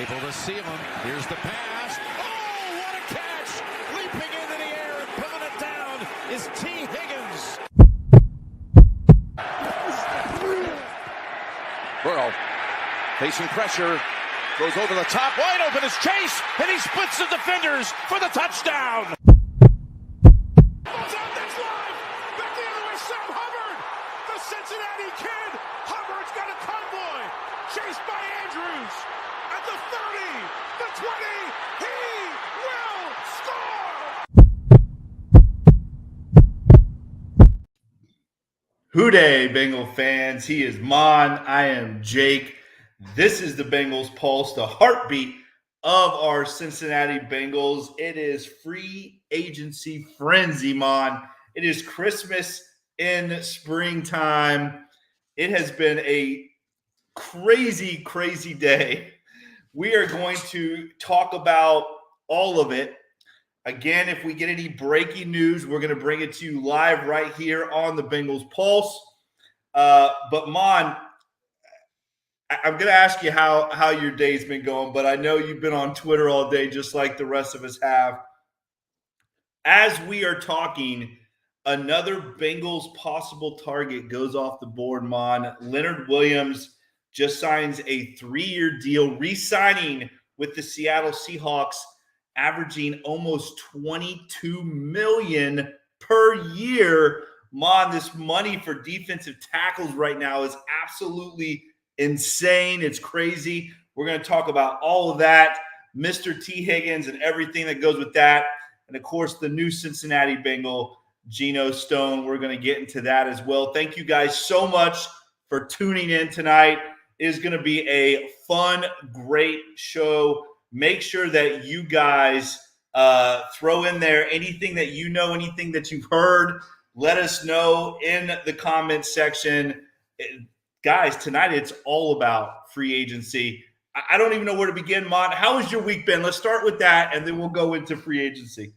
Able to seal him. Here's the pass. Oh, what a catch! Leaping into the air and pulling it down is Tee Higgins. Burrow facing pressure. Goes over the top. Wide open is Chase. And he splits the defenders for the touchdown. Cincinnati Kid, Hubbard's got a convoy, chased by Andrews, at the 30, the 20, he will score! Hooday, Bengal fans, he is Mon, I am Jake. This is the Bengals Pulse, the heartbeat of our Cincinnati Bengals. It is free agency frenzy, Mon. It is Christmas in springtime. It has been a crazy, crazy day. We are going to talk about all of it. Again, if we get any breaking news, we're going to bring it to you live right here on the Bengals Pulse. But Mon, I'm going to ask you how your day's been going, but I know you've been on Twitter all day just like the rest of us have. As we are talking, another Bengals possible target goes off the board, Mon. Leonard Williams just signs a 3-year deal, re-signing with the Seattle Seahawks, averaging almost $22 million per year. Mon, this money for defensive tackles right now is absolutely insane. It's crazy. We're going to talk about all of that, Mr. Tee Higgins and everything that goes with that. And, of course, the new Cincinnati Bengal, Gino Stone. We're going to get into that as well. Thank you guys so much for tuning in tonight. It is going to be a fun, great show. Make sure that you guys throw in there anything that you know, anything that you've heard. Let us know in the comments section. Guys, tonight it's all about free agency. I don't even know where to begin, Mon. How has your week been? Let's start with that, and then we'll go into free agency.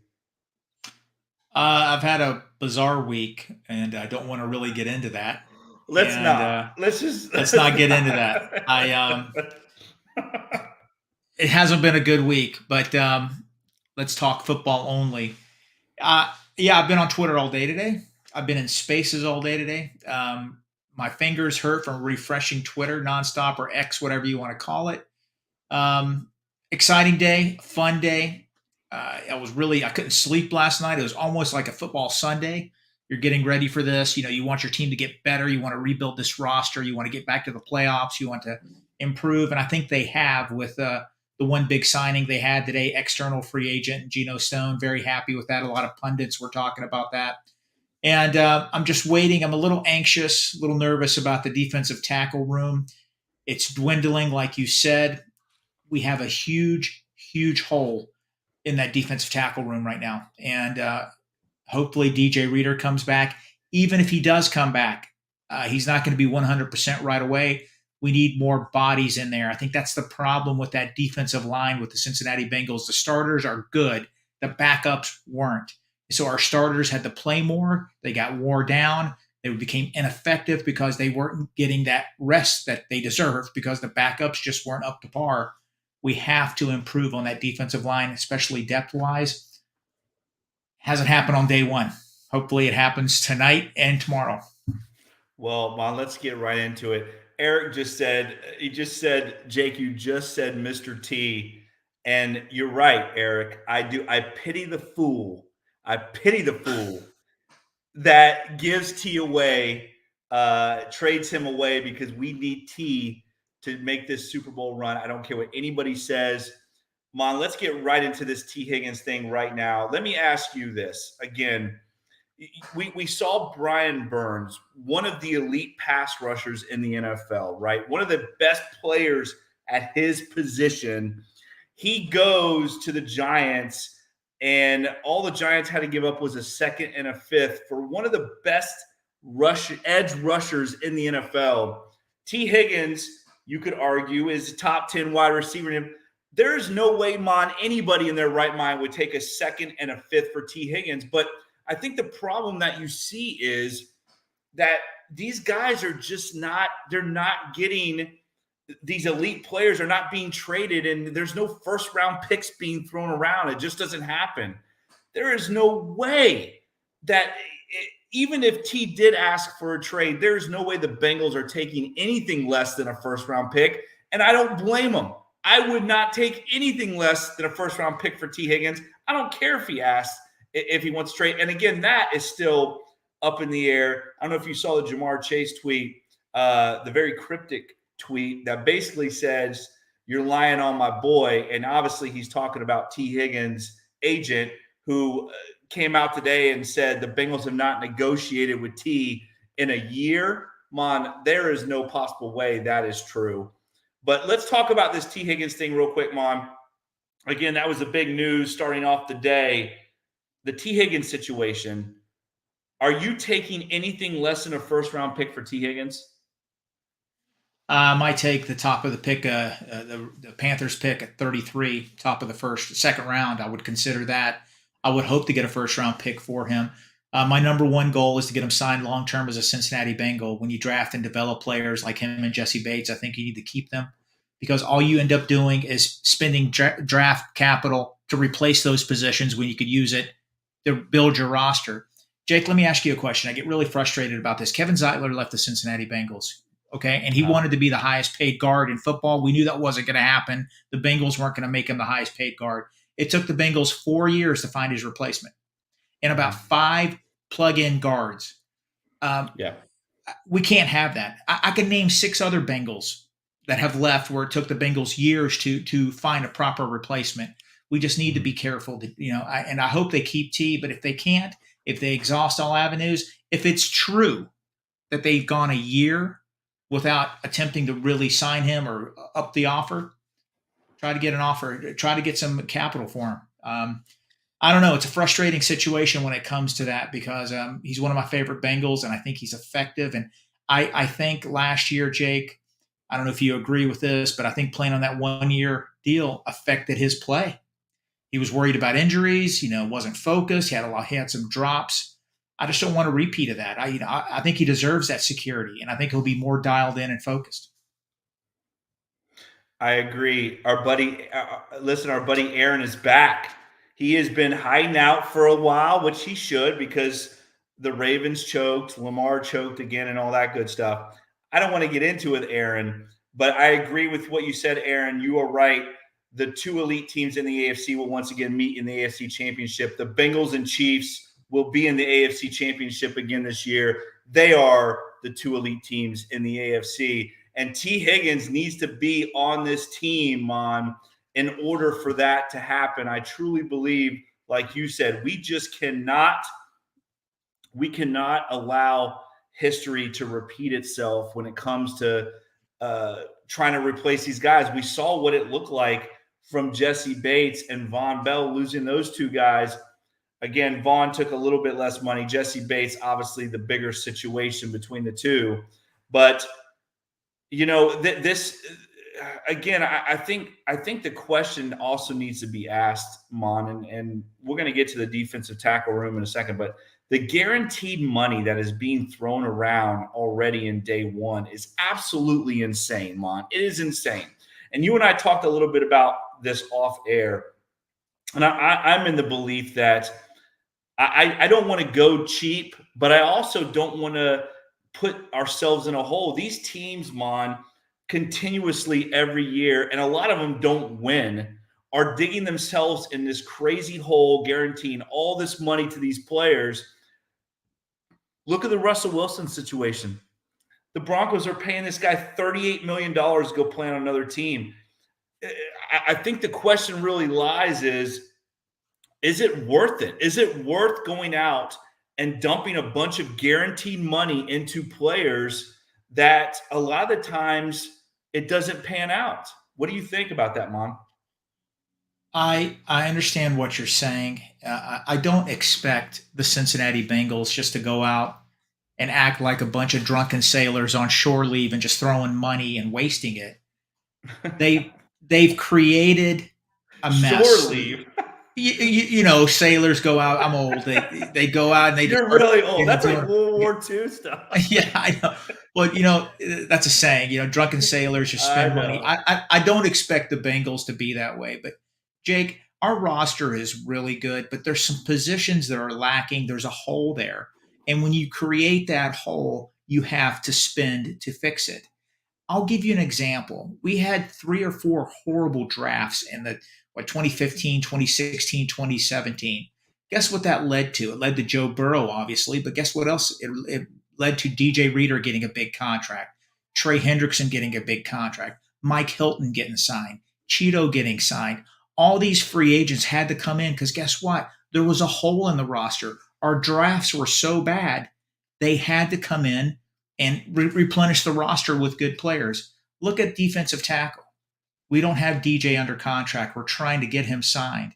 I've had a bizarre week, and I don't want to really get into that. Let's not get into that. It hasn't been a good week, but let's talk football only. I've been on Twitter all day today. I've been in spaces all day today. My fingers hurt from refreshing Twitter nonstop, or X, whatever you want to call it. Exciting day, fun day. I couldn't sleep last night. It was almost like a football Sunday. You're getting ready for this. You want your team to get better. You want to rebuild this roster. You want to get back to the playoffs. You want to improve. And I think they have with the one big signing they had today, external free agent, Gino Stone. Very happy with that. A lot of pundits were talking about that. And I'm just waiting. I'm a little anxious, a little nervous about the defensive tackle room. It's dwindling, like you said. We have a huge, huge hole in that defensive tackle room right now. And hopefully DJ Reader comes back. Even if he does come back, he's not going to be 100% right away. We need more bodies in there. I think that's the problem with that defensive line with the Cincinnati Bengals. The starters are good. The backups weren't. So our starters had to play more. They got wore down. They became ineffective because they weren't getting that rest that they deserved because the backups just weren't up to par. We have to improve on that defensive line, especially depth-wise. Hasn't happened on day one. Hopefully it happens tonight and tomorrow. Well, Mon, let's get right into it. Eric just said, Jake, you just said Mr. T. And you're right, Eric. I pity the fool. That gives T away, trades him away because we need T to make this Super Bowl run. I don't care what anybody says. Mon, let's get right into this Tee Higgins thing right now. Let me ask you this. Again, we saw Brian Burns, one of the elite pass rushers in the NFL, right? One of the best players at his position. He goes to the Giants, and all the Giants had to give up was a second and a fifth for one of the best edge rushers in the NFL. Tee Higgins, you could argue, is a top 10 wide receiver. There is no way, Mon, anybody in their right mind would take a second and a fifth for Tee Higgins. But I think the problem that you see is that these guys are just not – they're not getting these elite players are not being traded and there's no first round picks being thrown around. It just doesn't happen. There is no way that even if T did ask for a trade, there's no way the Bengals are taking anything less than a first round pick. And I don't blame them. I would not take anything less than a first round pick for Tee Higgins. I don't care if he asks if he wants to trade. And again, that is still up in the air. I don't know if you saw the Jamar Chase tweet, the very cryptic tweet that basically says, "You're lying on my boy." And obviously he's talking about Tee Higgins' agent, who came out today and said the Bengals have not negotiated with T in a year. Mon, there is no possible way that is true. But let's talk about this Tee Higgins thing real quick, Mon. Again, that was the big news starting off the day. The Tee Higgins situation. Are you taking anything less than a first-round pick for Tee Higgins? I might take the top of the pick, the Panthers pick at 33, top of the second round. I would consider that. I would hope to get a first-round pick for him. My number one goal is to get him signed long-term as a Cincinnati Bengal. When you draft and develop players like him and Jesse Bates, I think you need to keep them because all you end up doing is spending draft capital to replace those positions when you could use it to build your roster. Jake, let me ask you a question. I get really frustrated about this. Kevin Zeitler left the Cincinnati Bengals, okay? And he wanted to be the highest paid guard in football. We knew that wasn't going to happen. The Bengals weren't going to make him the highest paid guard. It took the Bengals 4 years to find his replacement and about 5 plug-in guards. We can't have that. I can name 6 other Bengals that have left where it took the Bengals years to find a proper replacement. We just need to be careful, and I hope they keep T, but if they can't, if they exhaust all avenues, if it's true that they've gone a year without attempting to really sign him or up the offer, try to get an offer, try to get some capital for him. I don't know. It's a frustrating situation when it comes to that because he's one of my favorite Bengals, and I think he's effective. And I think last year, Jake, I don't know if you agree with this, but I think playing on that 1-year deal affected his play. He was worried about injuries, wasn't focused. He had some drops. I just don't want a repeat of that. I think he deserves that security, and I think he'll be more dialed in and focused. I agree. Our buddy Aaron is back. He has been hiding out for a while, which he should because the Ravens choked, Lamar choked again, and all that good stuff. I don't want to get into it, Aaron, but I agree with what you said, Aaron. You are right. The 2 elite teams in the AFC will once again meet in the AFC Championship. The Bengals and Chiefs will be in the AFC Championship again this year. They are the 2 elite teams in the AFC. And Tee Higgins needs to be on this team, in order for that to happen. I truly believe, like you said, we cannot allow history to repeat itself when it comes to trying to replace these guys. We saw what it looked like from Jesse Bates and Von Bell losing those 2 guys. Again, Vaughn took a little bit less money. Jesse Bates, obviously the bigger situation between the 2. But, this again, I think the question also needs to be asked, Mon, and we're going to get to the defensive tackle room in a second, but the guaranteed money that is being thrown around already in day one is absolutely insane, Mon. It is insane. And you and I talked a little bit about this off air, and I'm in the belief that I don't want to go cheap, but I also don't want to put ourselves in a hole. These teams, Mon, continuously every year, and a lot of them don't win, are digging themselves in this crazy hole, guaranteeing all this money to these players. Look at the Russell Wilson situation. The Broncos are paying this guy $38 million to go play on another team. I think the question really lies is it worth it? Is it worth going out and dumping a bunch of guaranteed money into players that a lot of the times it doesn't pan out? What do you think about that, Mon? I understand what you're saying. I don't expect the Cincinnati Bengals just to go out and act like a bunch of drunken sailors on shore leave and just throwing money and wasting it. They've created a mess. Shore leave. Sailors go out. I'm old. They go out and they. You're really old. That's like World War II stuff. Yeah, I know. Well, that's a saying, drunken sailors just I spend money. know. I don't expect the Bengals to be that way. But, Jake, our roster is really good, but there's some positions that are lacking. There's a hole there. And when you create that hole, you have to spend to fix it. I'll give you an example. We had 3 or 4 horrible drafts in the 2015, 2016, 2017. Guess what that led to? It led to Joe Burrow, obviously, but guess what else? It led to DJ Reader getting a big contract, Trey Hendrickson getting a big contract, Mike Hilton getting signed, Cheeto getting signed. All these free agents had to come in because guess what? There was a hole in the roster. Our drafts were so bad, they had to come in and replenish the roster with good players. Look at defensive tackle. We don't have DJ under contract. We're trying to get him signed.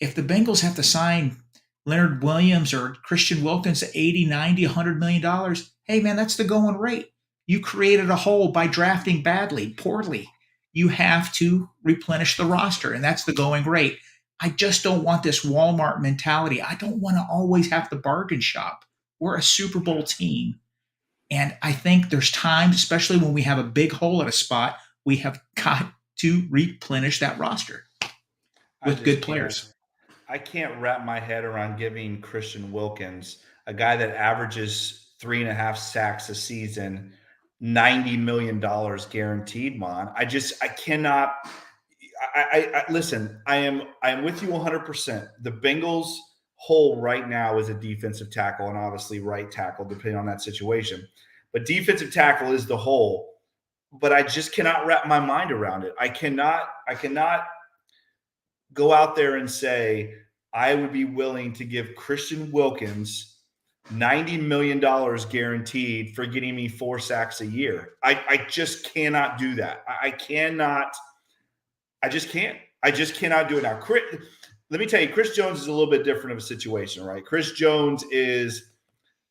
If the Bengals have to sign Leonard Williams or Christian Wilkins to 80, 90, $100 million, hey, man, that's the going rate. You created a hole by drafting badly, poorly. You have to replenish the roster, and that's the going rate. I just don't want this Walmart mentality. I don't want to always have to bargain shop. We're a Super Bowl team. And I think there's times, especially when we have a big hole at a spot, we have got to replenish that roster with good players. I can't wrap my head around giving Christian Wilkins, a guy that averages 3.5 sacks a season, $90 million guaranteed, man. I cannot. I listen. I am with you 100%. The Bengals' hole right now is a defensive tackle and obviously right tackle, depending on that situation. But defensive tackle is the hole. But I just cannot wrap my mind around it. I cannot go out there and say I would be willing to give Christian Wilkins $90 million guaranteed for getting me 4 sacks a year. I just cannot do that. I cannot. I just can't. I just cannot do it now. Let me tell you, Chris Jones is a little bit different of a situation, right? Chris Jones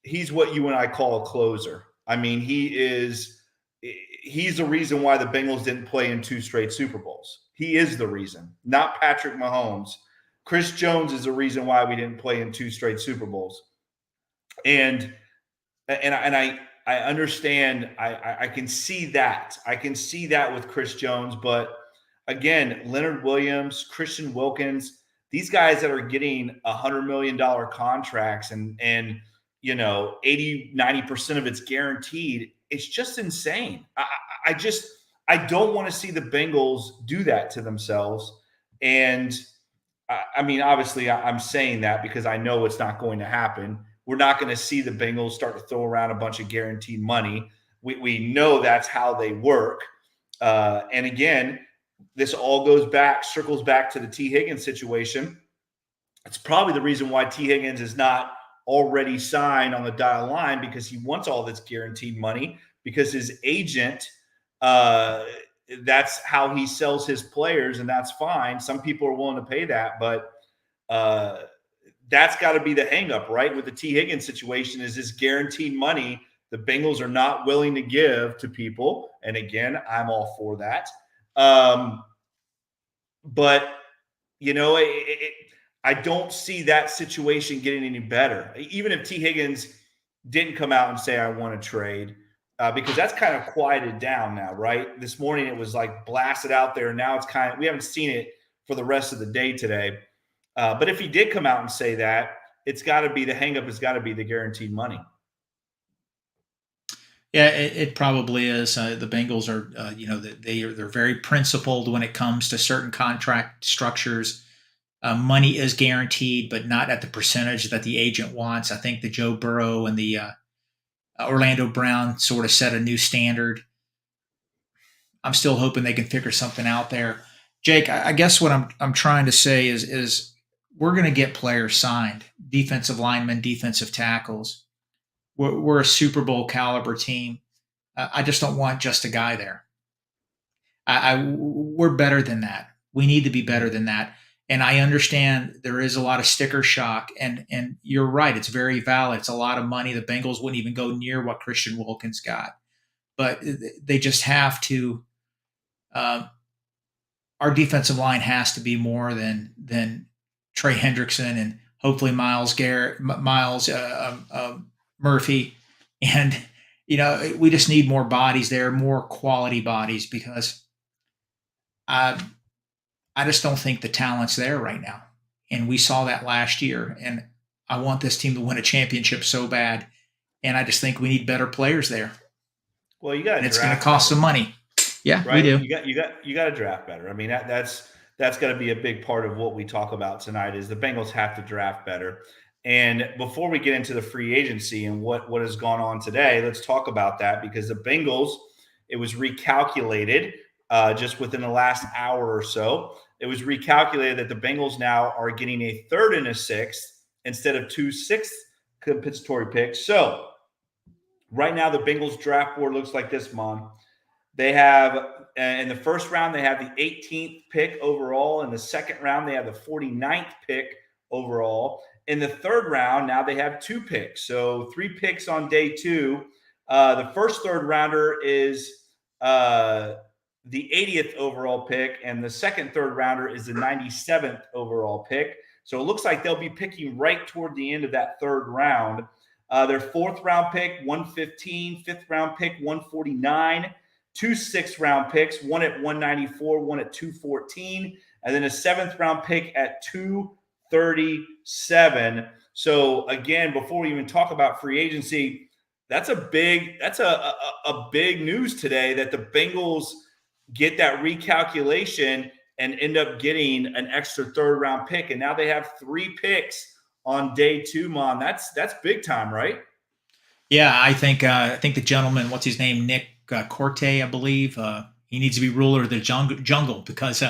he's what you and I call a closer. I mean, he's the reason why the Bengals didn't play in 2 straight Super Bowls. He is the reason, not Patrick Mahomes. Chris Jones is the reason why we didn't play in 2 straight Super Bowls. And I understand. I can see that. I can see that with Chris Jones, but again, Leonard Williams, Christian Wilkins, these guys that are getting $100 million contracts and 80, 90% of it's guaranteed. It's just insane. I don't want to see the Bengals do that to themselves. And I mean, obviously I'm saying that because I know it's not going to happen. We're not going to see the Bengals start to throw around a bunch of guaranteed money. We know that's how they work. And again, this all circles back to the Tee Higgins situation. It's probably the reason why Tee Higgins is not already signed on the dotted line, because he wants all this guaranteed money, because his agent, that's how he sells his players, and that's fine. Some people are willing to pay that, but that's got to be the hang up, right? With the Tee Higgins situation is this guaranteed money the Bengals are not willing to give to people. And again, I'm all for that. But, I don't see that situation getting any better. Even if Tee Higgins didn't come out and say, I want to trade, because that's kind of quieted down now, right? This morning it was like blasted out there. Now it's we haven't seen it for the rest of the day today. But if he did come out and say that, it's got to be the hang up has got to be the guaranteed money. Yeah, it probably is. The Bengals are, they're very principled when it comes to certain contract structures. Money is guaranteed, but not at the percentage that the agent wants. I think the Joe Burrow and the Orlando Brown sort of set a new standard. I'm still hoping they can figure something out there. Jake, I guess what I'm trying to say is we're going to get players signed, defensive linemen, defensive tackles. We're a Super Bowl caliber team. I just don't want just a guy there. We're better than that. We need to be better than that. And I understand there is a lot of sticker shock, and you're right. It's very valid. It's a lot of money. The Bengals wouldn't even go near what Christian Wilkins got, but they just have to. Our defensive line has to be more than Trey Hendrickson and hopefully Miles Murphy, and We just need more bodies there, more quality bodies, because I I just don't think the talent's there right now. And we saw that last year. And I want this team to win a championship so bad. And I just think we need better players there. Well, you got And to it's going to draft cost some better, money. Yeah, we right? do. You got to draft better. I mean, that's got to be a big part of what we talk about tonight. Is the Bengals have to draft better. And before we get into the free agency and what has gone on today, let's talk about that, because the Bengals, it was recalculated just within the last hour or so. It was recalculated that the Bengals now are getting a third and a sixth instead of 2 sixth compensatory picks. So right now, the Bengals draft board looks like this, Mon. They have, in the first round, they have the 18th pick overall. In the second round, they have the 49th pick overall. In the third round, now they have 2 picks. So 3 picks on day 2. The first third rounder is the 80th overall pick, and the second third rounder is the 97th overall pick. So it looks like they'll be picking right toward the end of that third round. Their fourth round pick, 115, fifth round pick, 149, 2 6th-round picks, one at 194, one at 214, and then a 7th-round pick at 237. So again, before we even talk about free agency, that's a big news today, that the Bengals get that recalculation and end up getting an extra third-round pick, and now they have 3 picks on day 2, Mon. That's big time, right? Yeah, I think the gentleman, what's his name, Nick Corte, I believe, he needs to be ruler of the jungle, because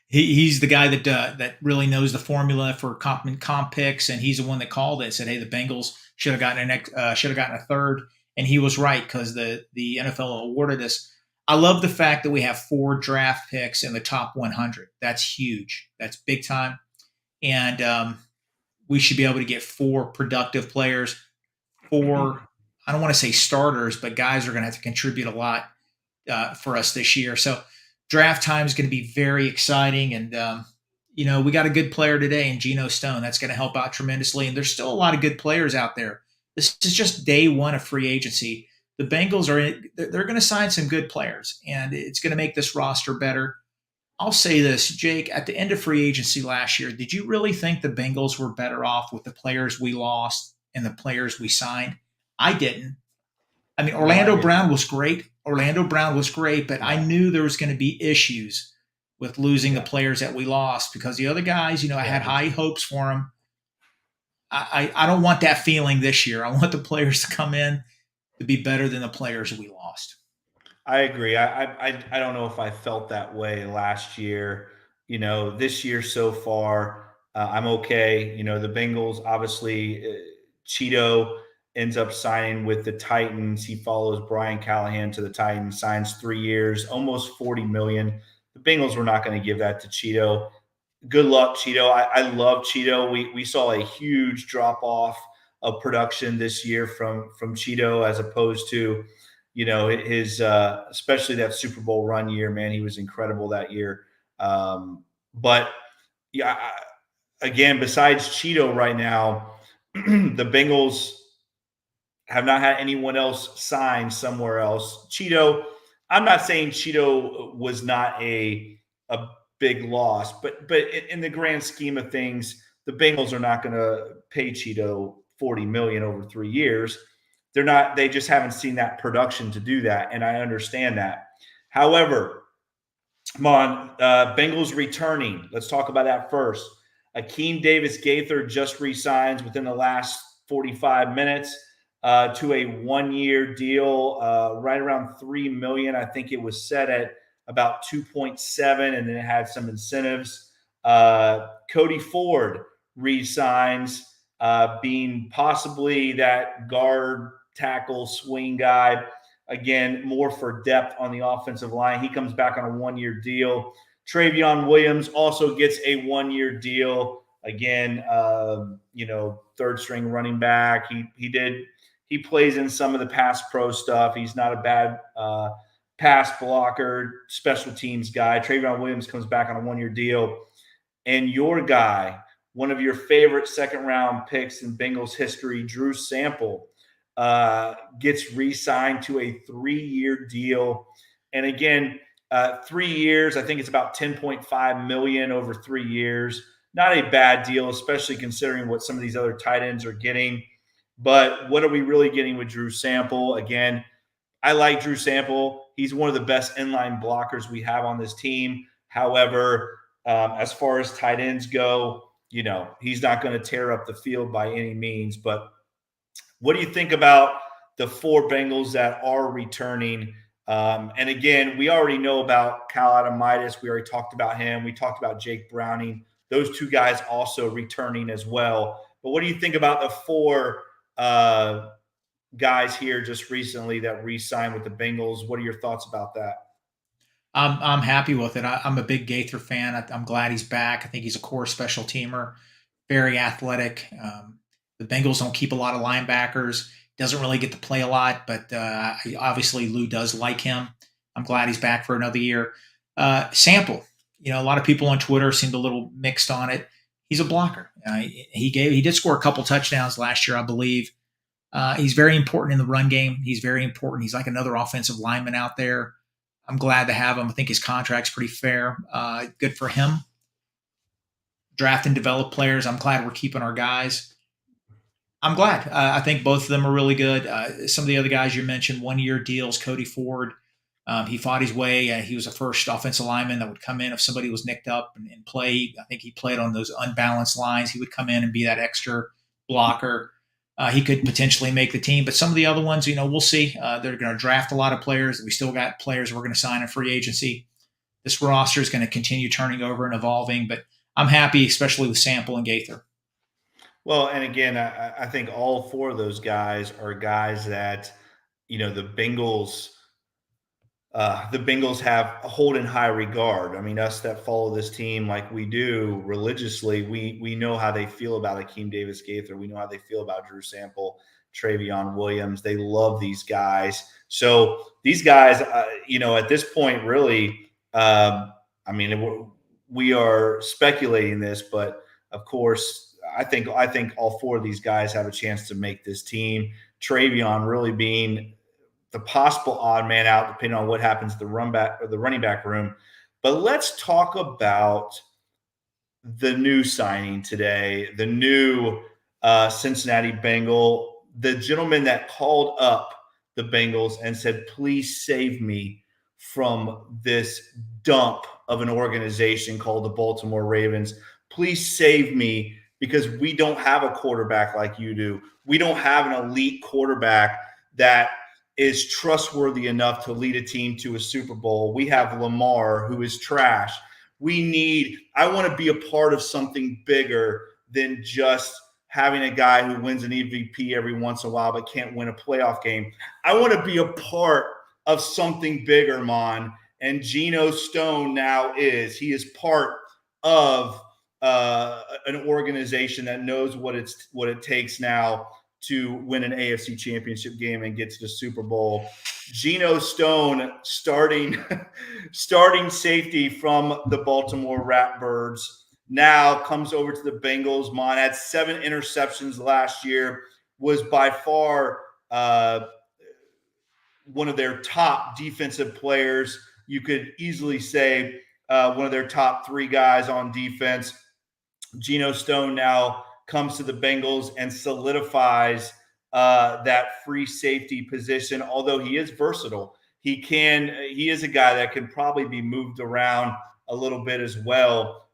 he's the guy that really knows the formula for comp picks, and he's the one that called it. Said, "Hey, the Bengals should have gotten a third," and he was right, because the NFL awarded us. I love the fact that we have 4 draft picks in the top 100. That's huge. That's big time, and we should be able to get 4 productive players, 4, I don't want to say starters, but guys are going to have to contribute a lot for us this year. So draft time is going to be very exciting. And, we got a good player today in Gino Stone. That's going to help out tremendously. And there's still a lot of good players out there. This is just day 1 of free agency. The Bengals they're going to sign some good players, and it's going to make this roster better. I'll say this, Jake, at the end of free agency last year, did you really think the Bengals were better off with the players we lost and the players we signed? I didn't. I mean, No, I Orlando didn't. Brown was great. But I Yeah. knew there was going to be issues with losing the Yeah. players that we lost, because the other guys, I had Yeah. high hopes for them. I don't want that feeling this year. I want the players to come in to be better than the players we lost. I agree. I don't know if I felt that way last year. This year so far, I'm okay. The Bengals, obviously, Cheeto ends up signing with the Titans. He follows Brian Callahan to the Titans, signs 3 years, almost 40 million. The Bengals were not going to give that to Cheeto. Good luck, Cheeto. I love Cheeto. We saw a huge drop off of production this year from Cheeto, as opposed to his especially that Super Bowl run year. Man, he was incredible that year. But yeah, again, besides Cheeto right now, the Bengals have not had anyone else sign somewhere else. Cheeto, I'm not saying Cheeto was not a big loss, but in the grand scheme of things, the Bengals are not going to pay Cheeto 40 million over 3 years. They're not. They just haven't seen that production to do that, and I understand that. However, come on, Bengals returning. Let's talk about that first. Akeem Davis Gaither just re-signs within the last 45 minutes to a 1-year deal, right around $3 million. I think it was set at about 2.7, and then it had some incentives. Cody Ford re-signs, being possibly that guard tackle swing guy. Again, more for depth on the offensive line. He comes back on a 1-year deal. Travion Williams also gets a 1-year deal. Again, third string running back. He plays in some of the pass pro stuff. He's not a bad pass blocker, special teams guy. Travion Williams comes back on a 1-year deal. And your guy, one of your favorite second round picks in Bengals history, Drew Sample, gets re-signed to a 3-year deal. And again, 3 years, I think it's about $10.5 million over 3 years. Not a bad deal, especially considering what some of these other tight ends are getting. But what are we really getting with Drew Sample? Again, I like Drew Sample. He's one of the best inline blockers we have on this team. However, as far as tight ends go, he's not going to tear up the field by any means. But what do you think about the 4 Bengals that are returning? And again, we already know about Cal Adamitis. We already talked about him. We talked about Jake Browning. Those 2 guys also returning as well. But what do you think about the 4 guys here just recently that re-signed with the Bengals? What are your thoughts about that? I'm happy with it. I'm a big Gaither fan. I'm glad he's back. I think he's a core special teamer, very athletic. The Bengals don't keep a lot of linebackers. Doesn't really get to play a lot, but obviously Lou does like him. I'm glad he's back for another year. Sample, a lot of people on Twitter seemed a little mixed on it. He's a blocker. He did score a couple touchdowns last year, I believe. He's very important in the run game. He's very important. He's like another offensive lineman out there. I'm glad to have him. I think his contract's pretty fair. Good for him. Draft and develop players. I'm glad we're keeping our guys. I'm glad. I think both of them are really good. Some of the other guys you mentioned, 1-year deals. Cody Ford, he fought his way. He was a first offensive lineman that would come in if somebody was nicked up and play. I think he played on those unbalanced lines. He would come in and be that extra blocker. He could potentially make the team, but some of the other ones, we'll see. They're going to draft a lot of players. We still got players we're going to sign in free agency. This roster is going to continue turning over and evolving, but I'm happy, especially with Sample and Gaither. Well, and again, I think all 4 of those guys are guys that, the Bengals hold in high regard. I mean, us that follow this team like we do religiously, we know how they feel about Akeem Davis Gaither. We know how they feel about Drew Sample, Travion Williams. They love these guys. So these guys, at this point, really, we are speculating this, but of course, I think all 4 of these guys have a chance to make this team. Travion really being the possible odd man out, depending on what happens to the running back room. But let's talk about the new signing today, the new Cincinnati Bengal, the gentleman that called up the Bengals and said, please save me from this dump of an organization called the Baltimore Ravens. Please save me because we don't have a quarterback like you do. We don't have an elite quarterback that is trustworthy enough to lead a team to a Super Bowl. We have Lamar, who is trash. I want to be a part of something bigger than just having a guy who wins an MVP every once in a while but can't win a playoff game. I want to be a part of something bigger, Mon. And Gino Stone now he is part of an organization that knows what it takes now to win an AFC championship game and get to the Super Bowl. Gino Stone, starting safety from the Baltimore Ratbirds, now comes over to the Bengals. Mon had 7 interceptions last year, was by far one of their top defensive players. You could easily say one of their top 3 guys on defense. Gino Stone now comes to the Bengals and solidifies that free safety position. Although he is versatile, he is a guy that can probably be moved around a little bit as well.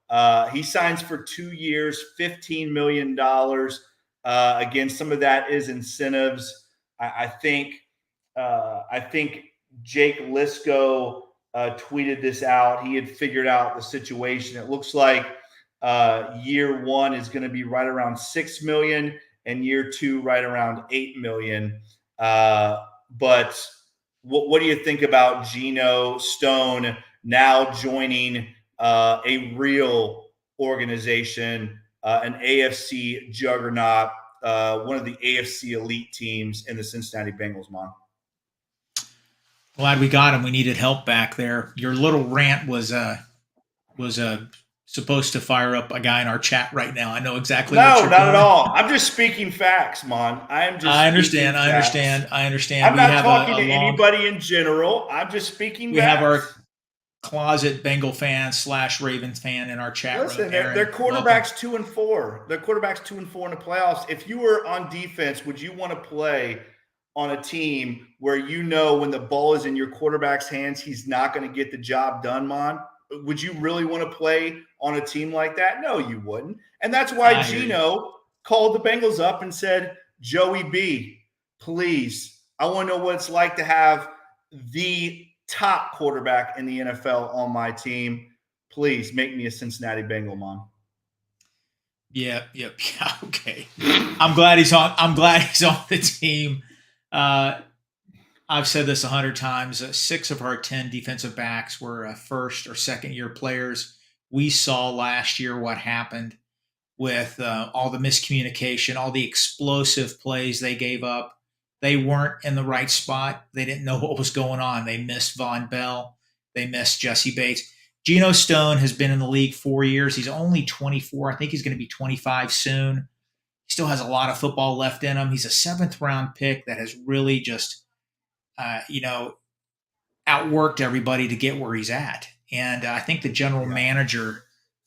He signs for 2 years, $15 million. Again, some of that is incentives. I think Jake Lisco tweeted this out. He had figured out the situation. It looks like year 1 is going to be right around $6 million, and year 2 right around $8 million. But what do you think about Gino Stone now joining a real organization, an AFC juggernaut, one of the AFC elite teams in the Cincinnati Bengals, Mon? Glad we got him. We needed help back there. Your little rant was supposed to fire up a guy in our chat right now. I know exactly what No, you're not at doing. all. I'm just speaking facts, Mon. I am just I speaking understand. I facts. understand. I understand. I'm We not have talking a to long. anybody in general. I'm just speaking We have facts. our closet Bengal fan / Ravens fan in our chat room. Listen, their Aaron, welcome. quarterback's 2-4. Their quarterback's 2-4 in the playoffs. If you were on defense, would you want to play on a team where you know when the ball is in your quarterback's hands, he's not going to get the job done, Mon? Would you really want to play on a team like that? No, you wouldn't. And that's why I hear you. Gino called the Bengals up and said, Joey B, please, I want to know what it's like to have the top quarterback in the NFL on my team. Please make me a Cincinnati Bengal, Mom. Yep. Yeah. Okay. I'm glad he's on. I'm glad he's on the team. I've said this 100 times. 6 of our 10 defensive backs were first or second year players. We saw last year what happened with all the miscommunication, all the explosive plays they gave up. They weren't in the right spot. They didn't know what was going on. They missed Von Bell. They missed Jesse Bates. Gino Stone has been in the league 4 years. He's only 24. I think he's going to be 25 soon. He still has a lot of football left in him. He's a 7th round pick that has really just, outworked everybody to get where he's at. And I think the general manager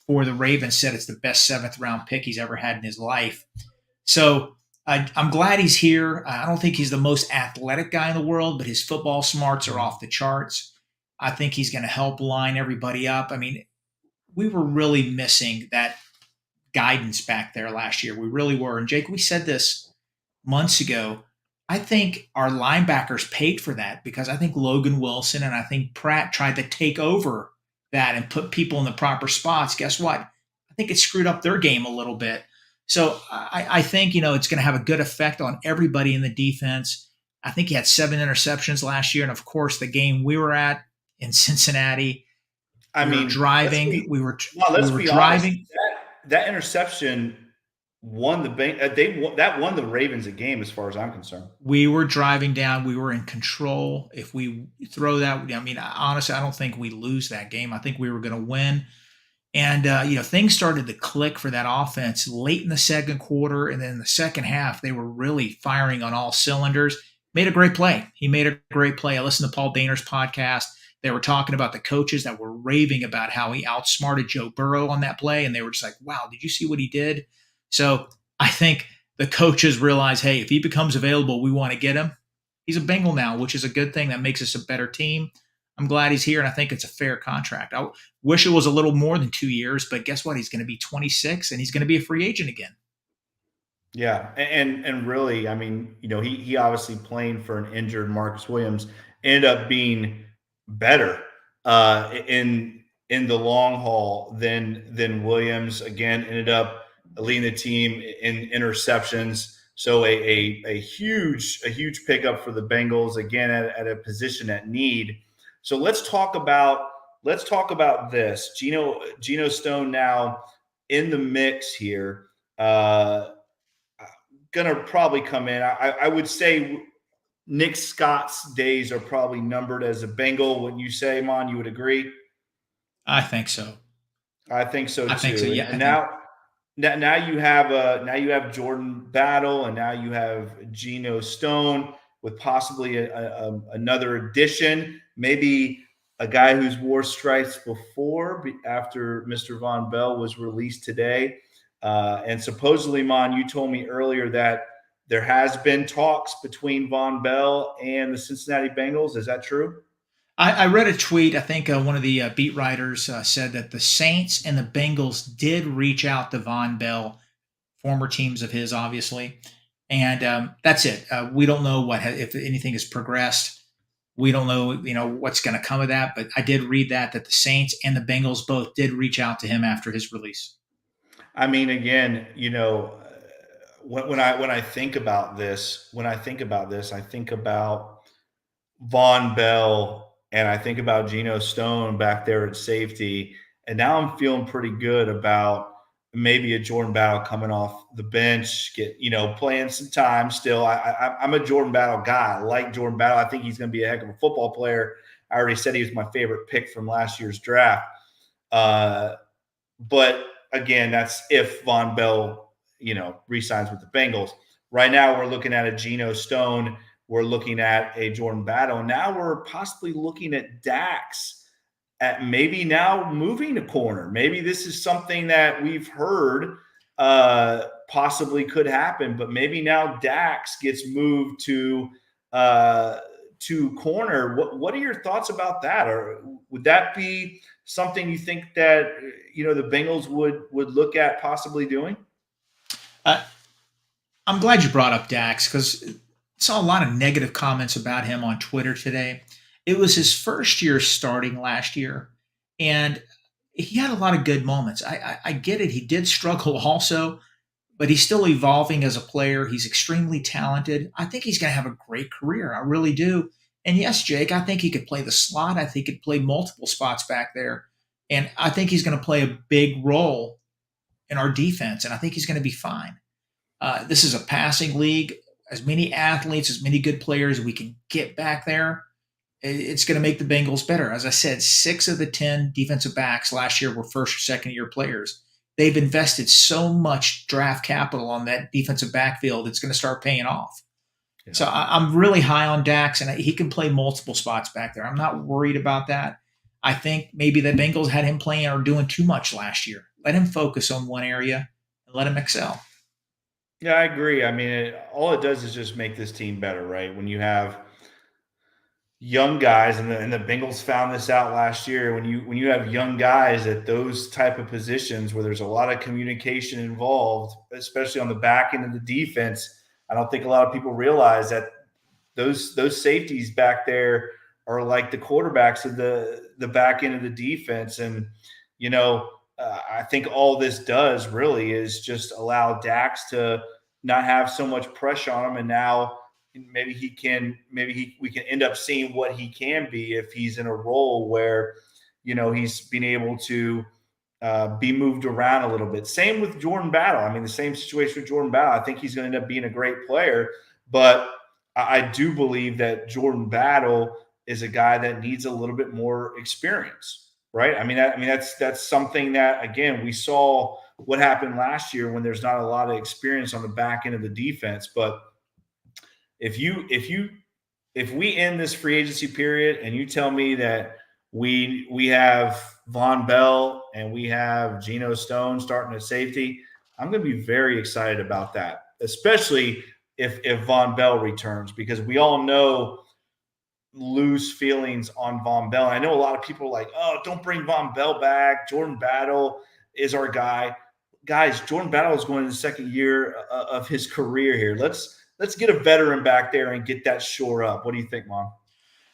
for the Ravens said it's the best 7th round pick he's ever had in his life. So I'm glad he's here. I don't think he's the most athletic guy in the world, but his football smarts are off the charts. I think he's going to help line everybody up. I mean, we were really missing that guidance back there last year. We really were. And Jake, we said this months ago. I think our linebackers paid for that because I think Logan Wilson and I think Pratt tried to take over that and put people in the proper spots. Guess what? I think it screwed up their game a little bit. So I think, it's going to have a good effect on everybody in the defense. I think he had 7 interceptions last year. And of course, the game we were at in Cincinnati, we were driving. We were driving. That interception won that won the Ravens a game as far as I'm concerned. We were driving down. We were in control. If we throw that, honestly, I don't think we lose that game. I think we were going to win. And, things started to click for that offense late in the second quarter. And then in the second half, they were really firing on all cylinders. Made a great play. He made a great play. I listened to Paul Dehner's podcast. They were talking about the coaches that were raving about how he outsmarted Joe Burrow on that play. And they were just like, wow, did you see what he did? So I think the coaches realize, hey, if he becomes available, we want to get him. He's a Bengal now, which is a good thing. That makes us a better team. I'm glad he's here, and I think it's a fair contract. I wish it was a little more than 2 years, but guess what? He's going to be 26, and he's going to be a free agent again. Yeah, and really, I mean, he obviously playing for an injured Marcus Williams ended up being better in the long haul than Williams. Again, ended up leading the team in interceptions. So a huge pickup for the Bengals again at a position at need. So let's talk about this. Gino Stone now in the mix here. Gonna probably come in. I would say Nick Scott's days are probably numbered as a Bengal. Wouldn't you say, Mon? You would agree? I think so. I think so too. I think so. Yeah. And now you have Jordan Battle, and now you have Gino Stone with possibly another addition, maybe a guy who's wore stripes before after Mr. Von Bell was released today. And supposedly, Mon, you told me earlier that there has been talks between Von Bell and the Cincinnati Bengals. Is that true? I read a tweet. I think one of the beat writers said that the Saints and the Bengals did reach out to Von Bell, former teams of his, obviously. And that's it. We don't know if anything has progressed. We don't know, what's going to come of that. But I did read that the Saints and the Bengals both did reach out to him after his release. I mean, again, when I think about this, I think about Von Bell and I think about Gino Stone back there at safety. And now I'm feeling pretty good about maybe a Jordan Battle coming off the bench, playing some time still. I'm a Jordan Battle guy. I like Jordan Battle. I think he's going to be a heck of a football player. I already said he was my favorite pick from last year's draft. But again, that's if Von Bell, re-signs with the Bengals. Right now, we're looking at a Gino Stone. We're looking at a Jordan Battle. Now we're possibly looking at Dax at maybe now moving to corner. Maybe this is something that we've heard possibly could happen, but maybe now Dax gets moved to corner. What are your thoughts about that? Or would that be something you think that the Bengals would look at possibly doing? Uh, I'm glad you brought up Dax because I saw a lot of negative comments about him on Twitter today. It was his first year starting last year, and he had a lot of good moments. I get it. He did struggle also, but he's still evolving as a player. He's extremely talented. I think he's going to have a great career. I really do. And yes, Jake, I think he could play the slot. I think he could play multiple spots back there. And I think he's going to play a big role in our defense. And I think he's going to be fine. This is a passing league. As many athletes, as many good players as we can get back there, it's going to make the Bengals better. As I said, 6 of the 10 defensive backs last year were first or second year players. They've invested so much draft capital on that defensive backfield, it's going to start paying off. Yeah. So I'm really high on Dax, and he can play multiple spots back there. I'm not worried about that. I think maybe the Bengals had him playing or doing too much last year. Let him focus on one area and let him excel. Yeah, I agree. I mean, all it does is just make this team better, right? When you have young guys, and the Bengals found this out last year. When you have young guys at those type of positions where there's a lot of communication involved, especially on the back end of the defense, I don't think a lot of people realize that those safeties back there are like the quarterbacks of the back end of the defense. And I think all this does really is just allow Dax to not have so much pressure on him, and now maybe we can end up seeing what he can be if he's in a role where he's been able to be moved around a little bit. Same with Jordan Battle. I mean, the same situation with Jordan Battle. I think he's going to end up being a great player, but I do believe that Jordan Battle is a guy that needs a little bit more experience, right? I mean, that's something that, again, we saw what happened last year when there's not a lot of experience on the back end of the defense. But if we end this free agency period and you tell me that we have Von Bell and we have Gino Stone starting at safety, I'm going to be very excited about that, especially if Von Bell returns, because we all know loose feelings on Von Bell. And I know a lot of people are like, oh, don't bring Von Bell back. Jordan Battle is our guy. Guys, Jordan Battle is going in the second year of his career here. Let's get a veteran back there and get that shore up. What do you think, Mom?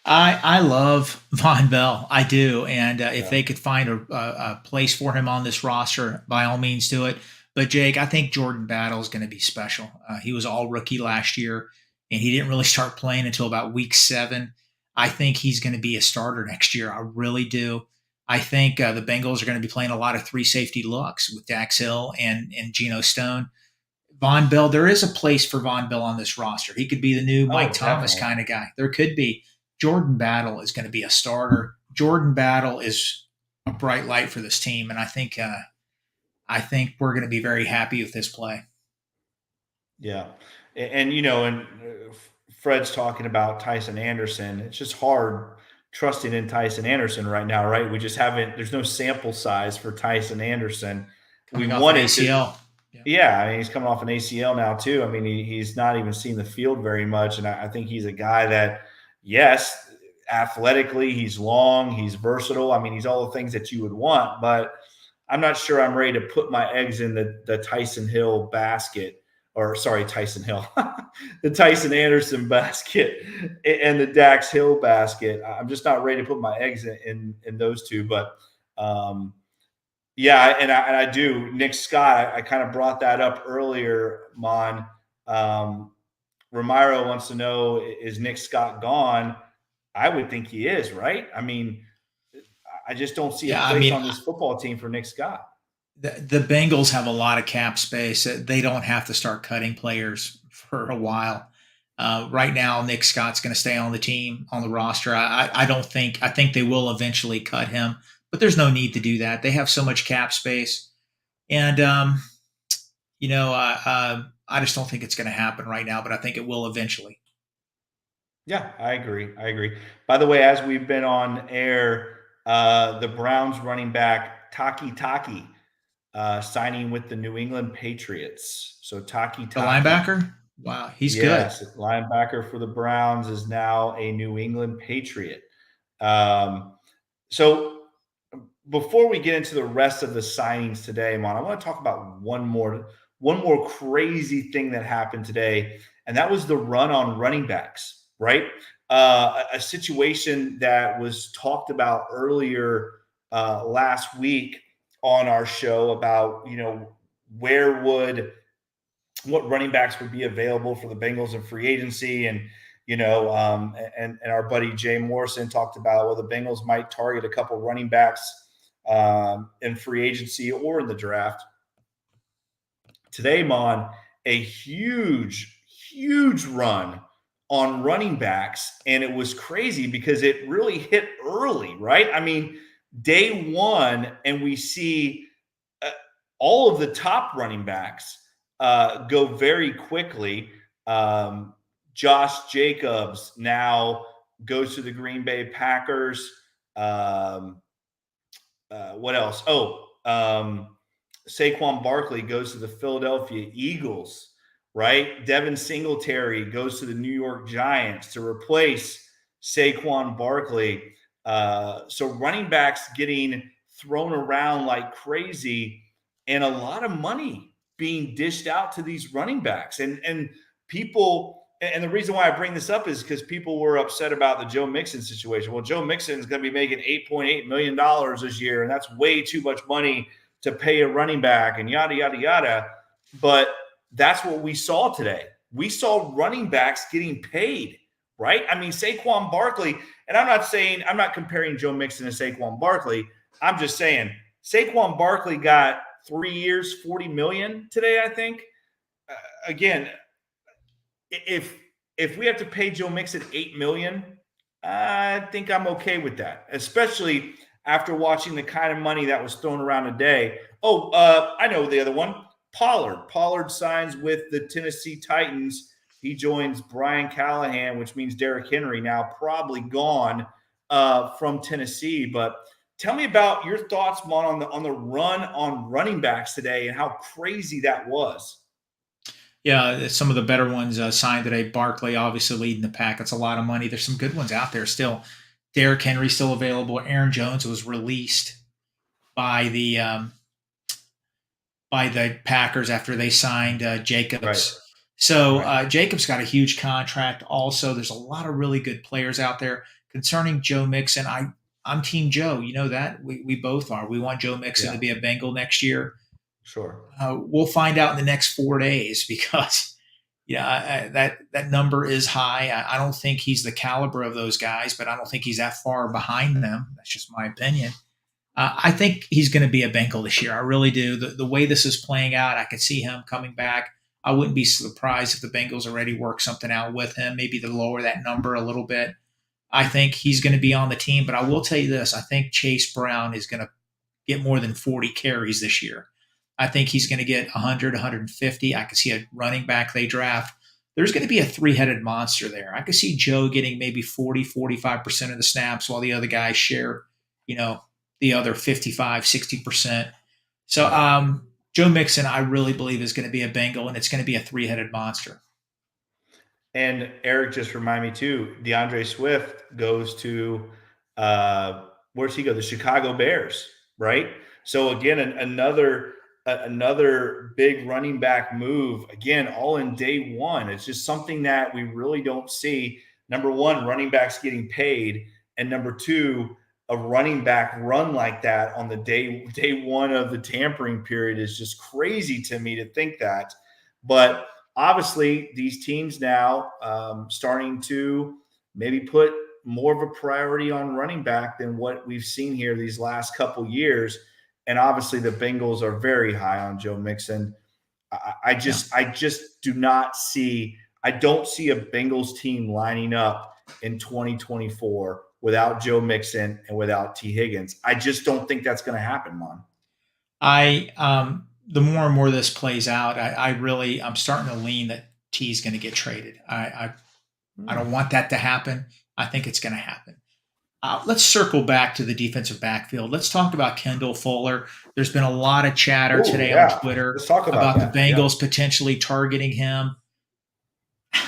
I love Von Bell. I do. And if they could find a place for him on this roster, by all means do it. But Jake, I think Jordan Battle is going to be special. He was all rookie last year, and he didn't really start playing until about week 7. I think he's going to be a starter next year. I really do. I think the Bengals are going to be playing a lot of 3 safety looks with Dax Hill and Geno Stone. Von Bell, there is a place for Von Bell on this roster. He could be the new Mike Thomas kind of guy. There could be. Jordan Battle is going to be a starter. Jordan Battle is a bright light for this team, and I think we're going to be very happy with this play. Yeah, and Fred's talking about Tyson Anderson. It's just hard trusting in Tyson Anderson right now, right? We just haven't. There's no sample size for Tyson Anderson. Coming off an ACL. Yeah, I mean, he's coming off an ACL now too. I mean, he's not even seen the field very much, and I think he's a guy that, yes, athletically, he's long, he's versatile. I mean, he's all the things that you would want, but I'm not sure I'm ready to put my eggs in the Tyson Hill basket, or sorry, Tyson Hill, the Tyson Anderson basket and the Dax Hill basket. I'm just not ready to put my eggs in those two, but yeah, and I do. Nick Scott, I kind of brought that up earlier, Mon. Ramiro wants to know, is Nick Scott gone? I would think he is, right? I mean, I just don't see a place on this football team for Nick Scott. The Bengals have a lot of cap space. They don't have to start cutting players for a while. Right now, Nick Scott's going to stay on the team, on the roster. I think they will eventually cut him, but there's no need to do that. They have so much cap space. And, I just don't think it's going to happen right now, but I think it will eventually. Yeah, I agree. I agree. By the way, as we've been on air, the Browns running back Taki signing with the New England Patriots. So The linebacker? Wow, he's good. yes, linebacker for the Browns is now a New England Patriot. So before we get into the rest of the signings today, Mon, I want to talk about one more crazy thing that happened today, and that was the run on running backs, right? A situation that was talked about earlier last week on our show about, where would what running backs would be available for the Bengals in free agency. And, and our buddy Jay Morrison talked about, well, the Bengals might target a couple running backs in free agency or in the draft. Today, Mon, a huge run on running backs. And it was crazy because it really hit early, right? I mean, day one, and we see all of the top running backs go very quickly. Josh Jacobs now goes to the Green Bay Packers. What else? Saquon Barkley goes to the Philadelphia Eagles, right? Devin Singletary goes to the New York Giants to replace Saquon Barkley. So running backs getting thrown around like crazy, and a lot of money being dished out to these running backs. And people, and the reason why I bring this up is because people were upset about the Joe Mixon situation. Well, Joe Mixon is going to be making $8.8 million this year, and that's way too much money to pay a running back, and yada, yada, yada. But that's what we saw today. We saw running backs getting paid, right? I mean, Saquon Barkley, and I'm not comparing Joe Mixon to Saquon Barkley. I'm just saying Saquon Barkley got 3 years, $40 million today, I think. Again, if we have to pay Joe Mixon $8 million, I think I'm okay with that, especially after watching the kind of money that was thrown around today. I know the other one, Pollard. Pollard signs with the Tennessee Titans. He joins Brian Callahan, which means Derrick Henry now probably gone from Tennessee. But tell me about your thoughts, Mon, on the run on running backs today and how crazy that was. Yeah, some of the better ones signed today. Barkley obviously leading the pack. It's a lot of money. There's some good ones out there still. Derrick Henry still available. Aaron Jones was released by the Packers after they signed Jacobs. Right. So Jacobs got a huge contract. Also, there's a lot of really good players out there. Concerning Joe Mixon, I'm Team Joe. You know that we both are. We want Joe Mixon to be a Bengal next year. Sure. We'll find out in the next 4 days because, that number is high. I don't think he's the caliber of those guys, but I don't think he's that far behind them. That's just my opinion. I think he's going to be a Bengal this year. I really do. The way this is playing out, I could see him coming back. I wouldn't be surprised if the Bengals already work something out with him, maybe to lower that number a little bit. I think he's going to be on the team, but I will tell you this. I think Chase Brown is going to get more than 40 carries this year. I think he's going to get 100, 150. I could see a running back they draft. There's going to be a three-headed monster there. I could see Joe getting maybe 40, 45% of the snaps while the other guys share, the other 55, 60%. So Joe Mixon, I really believe, is going to be a Bengal, and it's going to be a three-headed monster. And Eric just reminded me too, DeAndre Swift goes to where's he go? The Chicago Bears, right? So again, another big running back move. Again, all in day one. It's just something that we really don't see. Number one, running backs getting paid, and number two, a running back run like that on the day one of the tampering period is just crazy to me to think that. But obviously, these teams now starting to maybe put more of a priority on running back than what we've seen here these last couple years. And obviously, the Bengals are very high on Joe Mixon. I just do not see. I don't see a Bengals team lining up in 2024 without Joe Mixon and without Tee Higgins. I just don't think that's going to happen, Mon. The more and more this plays out, I'm starting to lean that T is going to get traded. I don't want that to happen. I think it's going to happen. Let's circle back to the defensive backfield. Let's talk about Kendall Fuller. There's been a lot of chatter today on Twitter Let's talk about the Bengals potentially targeting him.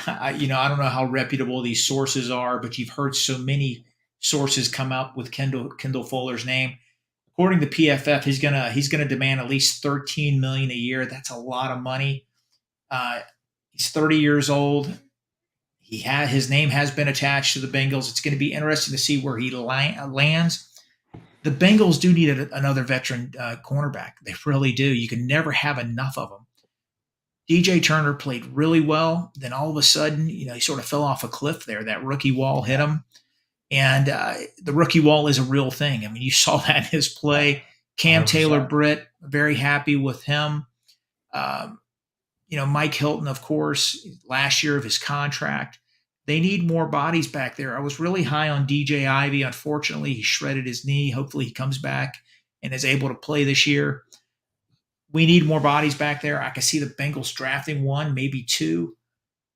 I don't know how reputable these sources are, but you've heard so many sources come up with Kendall Fuller's name. According to PFF, he's gonna demand at least $13 million a year. That's a lot of money. He's 30 years old. His name has been attached to the Bengals. It's going to be interesting to see where he lands. The Bengals do need another veteran cornerback. They really do. You can never have enough of them. DJ Turner played really well. Then all of a sudden, he sort of fell off a cliff there. That rookie wall hit him. And the rookie wall is a real thing. I mean, you saw that in his play. Cam 100%. Taylor-Britt, very happy with him. Mike Hilton, of course, last year of his contract. They need more bodies back there. I was really high on DJ Ivey. Unfortunately, he shredded his knee. Hopefully he comes back and is able to play this year. We need more bodies back there. I can see the Bengals drafting one, maybe two.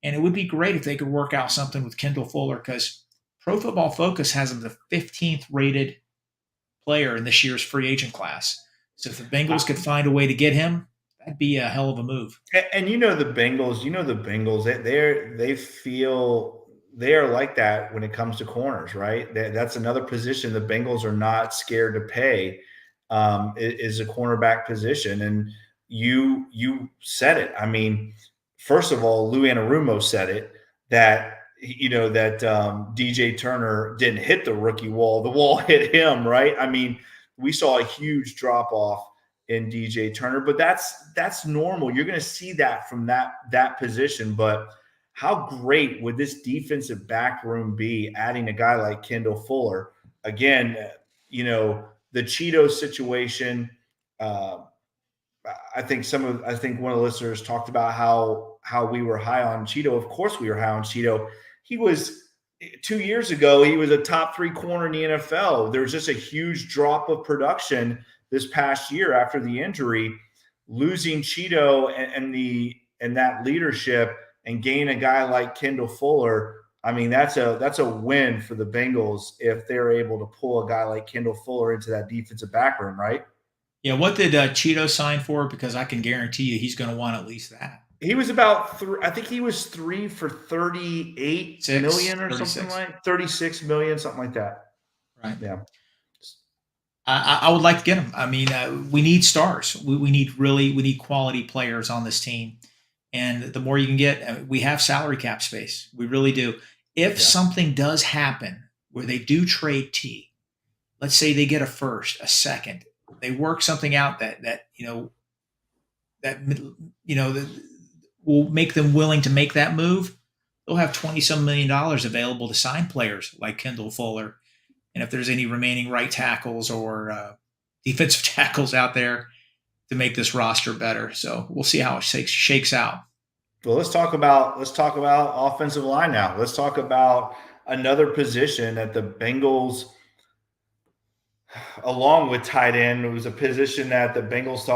And it would be great if they could work out something with Kendall Fuller, because Pro Football Focus has him the 15th rated player in this year's free agent class. So if the Bengals could find a way to get him, that'd be a hell of a move. And the Bengals, they are like that when it comes to corners, right? That's another position the Bengals are not scared to pay, is a cornerback position. And you said it. I mean, first of all, Lou Anarumo said it, that DJ Turner didn't hit the rookie wall. The wall hit him, right? I mean, we saw a huge drop off in DJ Turner, but that's normal. You're going to see that from that position. But how great would this defensive back room be adding a guy like Kendall Fuller? Again, the Cheeto situation. I think one of the listeners talked about how we were high on Cheeto. Of course we were high on Cheeto. He was 2 years ago, he was a top 3 corner in the NFL. There was just a huge drop of production this past year after the injury. Losing Cheeto and that leadership and gaining a guy like Kendall Fuller, I mean, that's a win for the Bengals if they're able to pull a guy like Kendall Fuller into that defensive back room, right? Yeah, what did Cheeto sign for? Because I can guarantee you he's going to want at least that. He was about I think he was 3 for $38 million or 36. Something like 36 million, something like that. Right. Yeah. I would like to get him. I mean, we need stars. We need quality players on this team. And the more you can get, we have salary cap space. We really do. If something does happen where they do trade T, let's say they get a first, a second, they work something out that will make them willing to make that move, they'll have $20-some million available to sign players like Kendall Fuller. And if there's any remaining right tackles or defensive tackles out there to make this roster better. So we'll see how it shakes out. Well, let's talk about offensive line now. Let's talk about another position that the Bengals, along with tight end, it was a position that the Bengals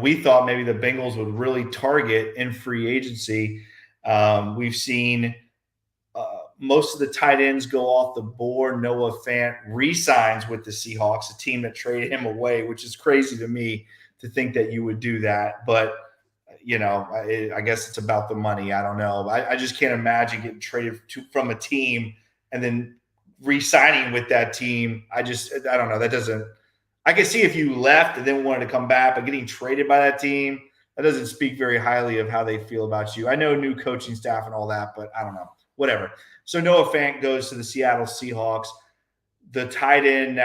we thought maybe the Bengals would really target in free agency. We've seen most of the tight ends go off the board. Noah Fant re-signs with the Seahawks, a team that traded him away, which is crazy to me to think that you would do that. But, I guess it's about the money. I don't know. I just can't imagine getting traded from a team and then re-signing with that team. I don't know. That doesn't – I can see if you left and then wanted to come back, but getting traded by that team, that doesn't speak very highly of how they feel about you. I know new coaching staff and all that, but I don't know. Whatever. So Noah Fant goes to the Seattle Seahawks. The tight end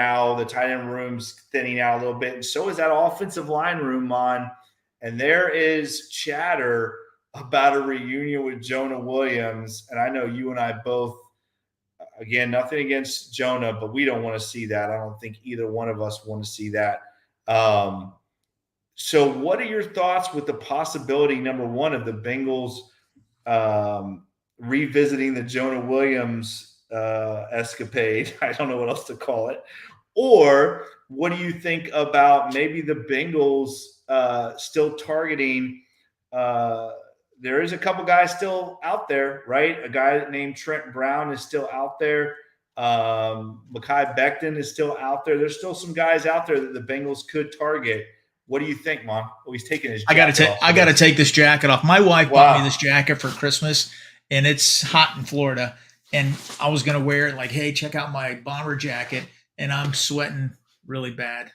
room's thinning out a little bit, and so is that offensive line room, Mon. And there is chatter about a reunion with Jonah Williams. And I know you and I both, again, nothing against Jonah, but we don't want to see that. I don't think either one of us want to see that. So what are your thoughts with the possibility, number one, of the Bengals revisiting the Jonah Williams escapade. I don't know what else to call it. Or what do you think about maybe the Bengals still targeting? There is a couple guys still out there, right? A guy named Trent Brown is still out there. Mekhi Becton is still out there. There's still some guys out there that the Bengals could target. What do you think, Mom? Oh, he's taking his jacket off. I gotta take this jacket off. My wife Wow. bought me this jacket for Christmas, and it's hot in Florida. And I was gonna wear it like, hey, check out my bomber jacket, and I'm sweating really bad,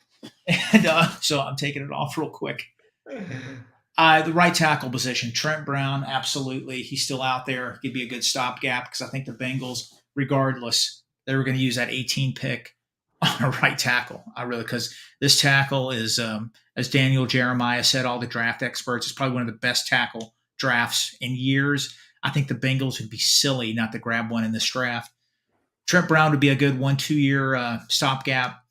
and so I'm taking it off real quick. The right tackle position, Trent Brown, absolutely, he's still out there. He'd be a good stopgap because I think the Bengals, regardless, they were going to use that 18 pick on a right tackle. Because this tackle is, as Daniel Jeremiah said, all the draft experts, it's probably one of the best tackle drafts in years. I think the Bengals would be silly not to grab one in this draft. Trent Brown would be a good 1-2 year stopgap.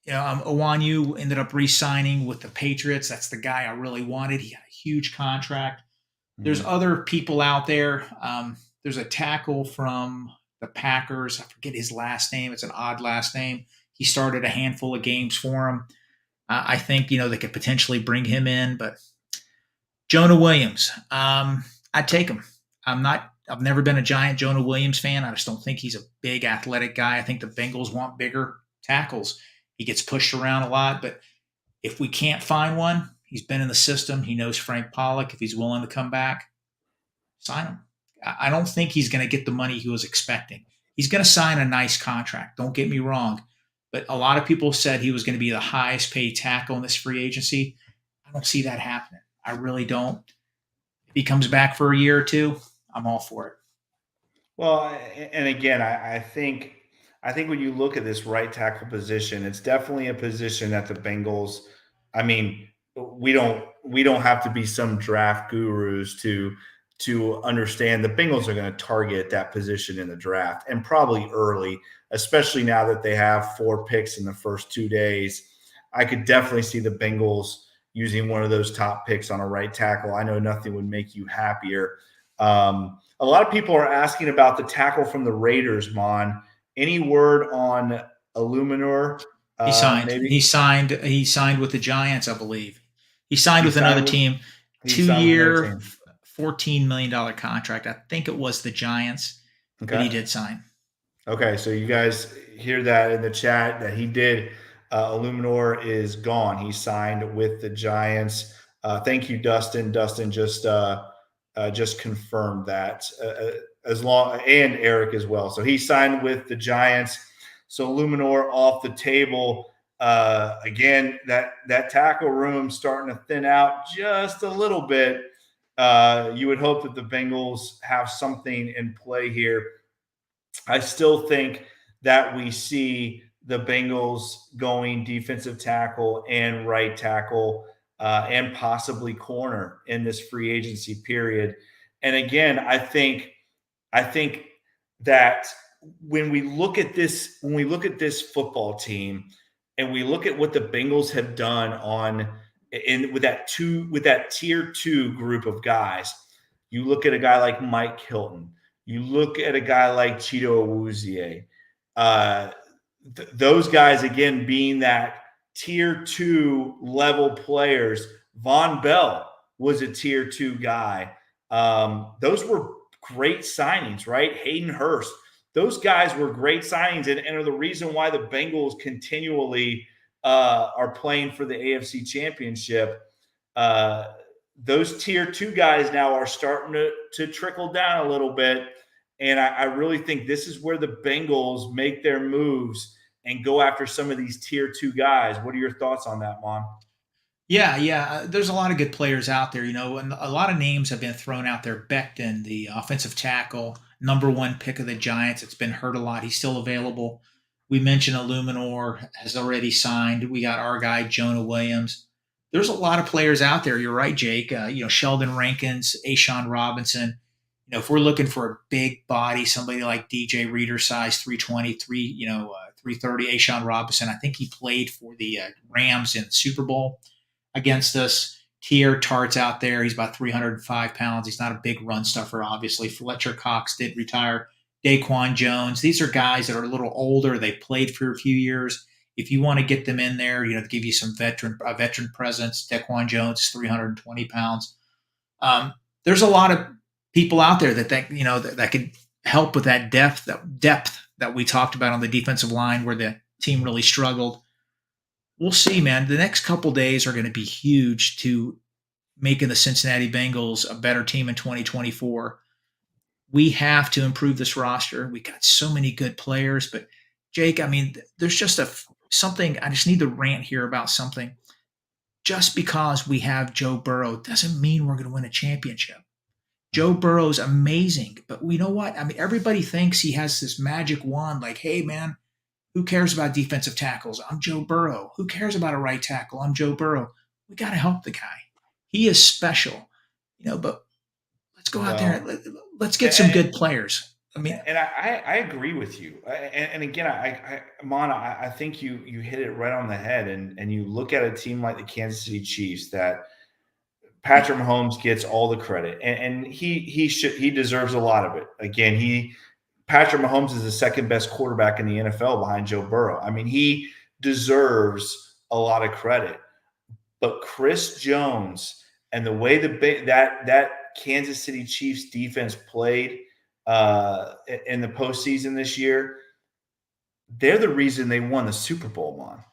Owanyu ended up re-signing with the Patriots. That's the guy I really wanted. He had a huge contract. There's other people out there. There's a tackle from the Packers. I forget his last name. It's an odd last name. He started a handful of games for him. I think, they could potentially bring him in, but Jonah Williams, I'd take him. I've never been a giant Jonah Williams fan. I just don't think he's a big athletic guy. I think the Bengals want bigger tackles. He gets pushed around a lot, but if we can't find one, he's been in the system. He knows Frank Pollock. If he's willing to come back, sign him. I don't think he's going to get the money he was expecting. He's going to sign a nice contract. Don't get me wrong. But a lot of people said he was going to be the highest paid tackle in this free agency. I don't see that happening. I really don't. If he comes back for a year or two, I'm all for it. Well, and again, I think when you look at this right tackle position, it's definitely a position that the Bengals. I mean, we don't have to be some draft gurus to understand the Bengals are going to target that position in the draft, and probably early, especially now that they have 4 picks in the first 2 days. I could definitely see the Bengals using one of those top picks on a right tackle. I know nothing would make you happier. A lot of people are asking about the tackle from the Raiders, Mon. Any word on Illuminor? He signed. Maybe? He signed with the Giants, I believe. He signed with another team. 2-year, $14 million contract. I think it was the Giants, but he did sign. Okay, so you guys hear that in the chat that he did. Illuminor is gone. He signed with the Giants. Thank you, Dustin. Dustin just confirmed that and Eric as well. So he signed with the Giants. So Illuminor off the table. Again, that tackle room starting to thin out just a little bit. You would hope that the Bengals have something in play here. I still think that we see the Bengals going defensive tackle and right tackle and possibly corner in this free agency period. And again, I think that when we look at this football team and we look at what the Bengals have done with that tier 2 group of guys, you look at a guy like Mike Hilton, you look at a guy like Chido Awuzie, those guys again being that tier 2 level players. Von Bell was a tier 2 guy. Those were great signings, right? Hayden Hurst. Those guys were great signings and are the reason why the Bengals continually are playing for the AFC Championship. Those tier 2 guys now are starting to trickle down a little bit. And I really think this is where the Bengals make their moves and go after some of these tier 2 guys. What are your thoughts on that, Mon? Yeah. There's a lot of good players out there, and a lot of names have been thrown out there. Becton, the offensive tackle, number 1 pick of the Giants. It's been hurt a lot. He's still available. We mentioned Illuminor has already signed. We got our guy, Jonah Williams. There's a lot of players out there. You're right, Jake. Sheldon Rankins, Ashawn Robinson. If we're looking for a big body, somebody like DJ Reader, size 320, 330, Ashawn Robinson. I think he played for the Rams in the Super Bowl against us. Tier Tart's out there. He's about 305 pounds. He's not a big run stuffer, obviously. Fletcher Cox did retire. Daquan Jones. These are guys that are a little older. They played for a few years. If you want to get them in there, to give you some veteran presence. Daquan Jones is 320 pounds. There's a lot of people out there that could help with that depth that we talked about on the defensive line where the team really struggled. We'll see, man. The next couple days are going to be huge to making the Cincinnati Bengals a better team in 2024. We have to improve this roster. We got so many good players, but Jake, there's just something. I just need to rant here about something. Just because we have Joe Burrow doesn't mean we're going to win a championship. Joe Burrow's amazing, but we know what? Everybody thinks he has this magic wand. Like, hey, man, who cares about defensive tackles? I'm Joe Burrow. Who cares about a right tackle? I'm Joe Burrow. We got to help the guy. He is special, but let's go out there. Let's get some good players. And I agree with you. And again, Mon, I think you hit it right on the head. And you look at a team like the Kansas City Chiefs that Patrick Mahomes gets all the credit, and he deserves a lot of it. Again, Patrick Mahomes is the second best quarterback in the NFL behind Joe Burrow. He deserves a lot of credit. But Chris Jones and the way that Kansas City Chiefs defense played in the postseason this year, they're the reason they won the Super Bowl, man.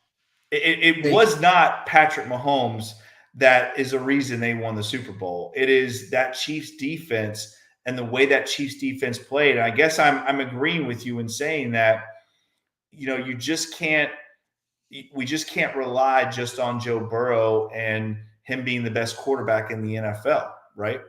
It was not Patrick Mahomes that is the reason they won the Super Bowl. It is that Chiefs defense and the way that Chiefs defense played. And I guess I'm agreeing with you in saying that, we just can't rely just on Joe Burrow and him being the best quarterback in the NFL, right?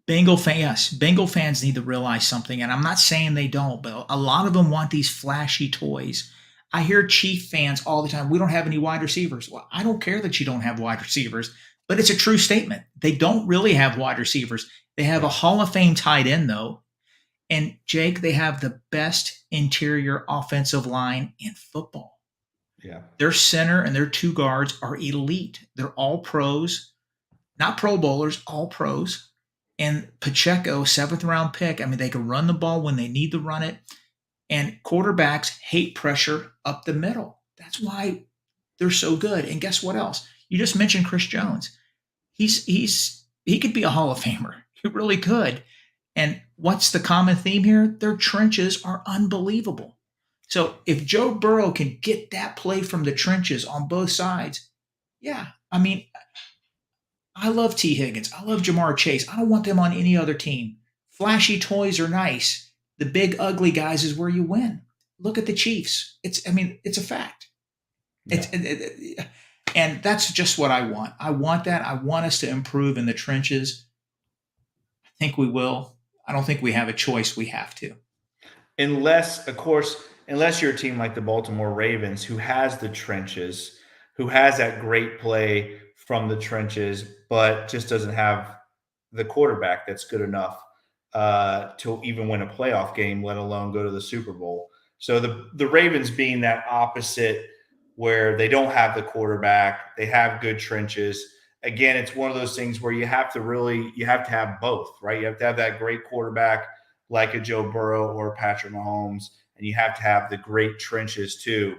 Bengal fans need to realize something, and I'm not saying they don't, but a lot of them want these flashy toys. I hear Chief fans all the time, we don't have any wide receivers. Well, I don't care that you don't have wide receivers, but it's a true statement. They don't really have wide receivers. They have a Hall of Fame tight end, though. And, Jake, they have the best interior offensive line in football. Yeah. Their center and their two guards are elite. They're all pros, not Pro Bowlers, all pros. And Pacheco, 7th-round pick, they can run the ball when they need to run it. And quarterbacks hate pressure up the middle. That's why they're so good. And guess what else? You just mentioned Chris Jones. He could be a Hall of Famer. He really could. And what's the common theme here? Their trenches are unbelievable. So if Joe Burrow can get that play from the trenches on both sides, yeah, I love Tee Higgins. I love Jamar Chase. I don't want them on any other team. Flashy toys are nice. The big ugly guys is where you win. Look at the Chiefs. It's a fact. Yeah. And that's just what I want. I want that. I want us to improve in the trenches. I think we will. I don't think we have a choice. We have to. Unless you're a team like the Baltimore Ravens, who has the trenches, who has that great play from the trenches, but just doesn't have the quarterback that's good enough to even win a playoff game, let alone go to the Super Bowl. So the Ravens being that opposite, where they don't have the quarterback, they have good trenches. Again, it's one of those things where you have to have both, right? You have to have that great quarterback like a Joe Burrow or Patrick Mahomes, and you have to have the great trenches too.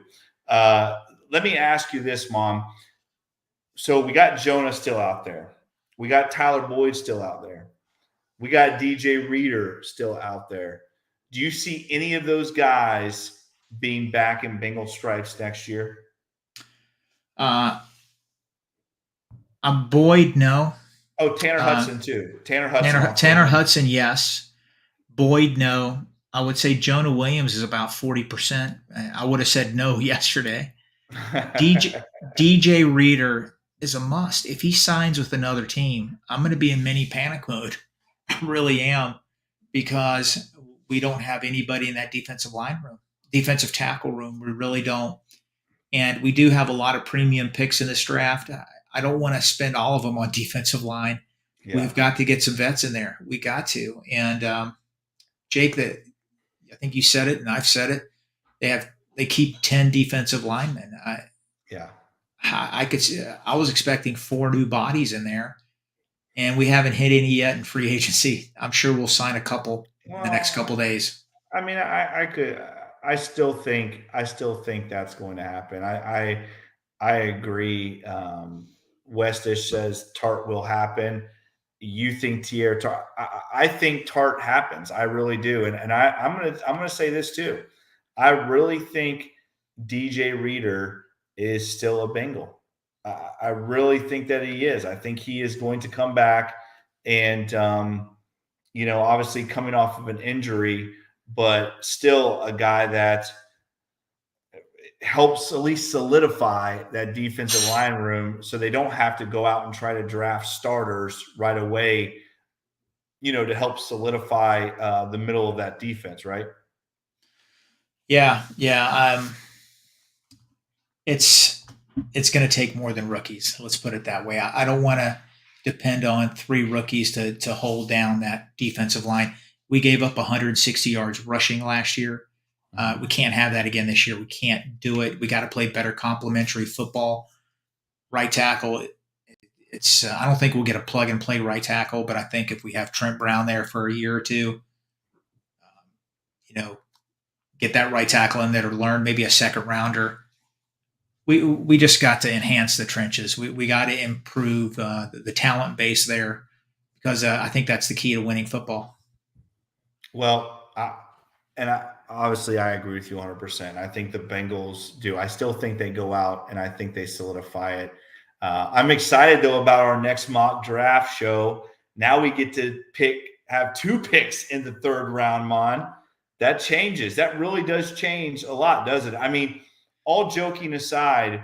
Let me ask you this, Mom. So we got Jonah still out there. We got Tyler Boyd still out there. We got DJ Reader still out there. Do you see any of those guys being back in Bengal stripes next year? Boyd, no. Oh, Tanner Hudson too. Tanner Hudson, yes. Boyd, no. I would say Jonah Williams is about 40%. I would have said no yesterday. DJ Reader is a must. If he signs with another team, I'm going to be in mini panic mode. I really am, because we don't have anybody in that defensive tackle room. We really don't. And we do have a lot of premium picks in this draft. I don't want to spend all of them on defensive line. Yeah. We've got to get some vets in there. We got to. And Jake, I think you said it, and I've said it. They keep 10 defensive linemen. I was expecting 4 new bodies in there. and we haven't hit any yet in free agency. I'm sure we'll sign a couple in the next Well, couple days. I mean, I could, I still think that's going to happen. I agree. Westish says Tart will happen. You think Tierra Tart? I think Tart happens. I really do. And I'm gonna say this too. I really think DJ Reader is still a Bengal. I really think that he is. I think he is going to come back, and obviously coming off of an injury, but still a guy that helps at least solidify that defensive line room so they don't have to go out and try to draft starters right away, to help solidify the middle of that defense, right? Yeah, yeah. It's it's going to take more than rookies. Let's put it that way. I don't want to depend on three rookies to hold down that defensive line. We gave up 160 yards rushing last year. We can't have that again this year. We can't do it. We got to play better complementary football. Right tackle. It's I don't think we'll get a plug and play right tackle, but I think if we have Trent Brown there for a year or two, you know, get that right tackle in there to learn, maybe a second rounder. We just got to enhance the trenches. We got to improve the talent base there because I think that's the key to winning football. Well, obviously I agree with you 100%. I think the Bengals do. I still think they go out and I think they solidify it. I'm excited though about our next mock draft show. Now we get to have two picks in the third round, Mon. That changes. That really does change a lot, doesn't it? I mean, all joking aside,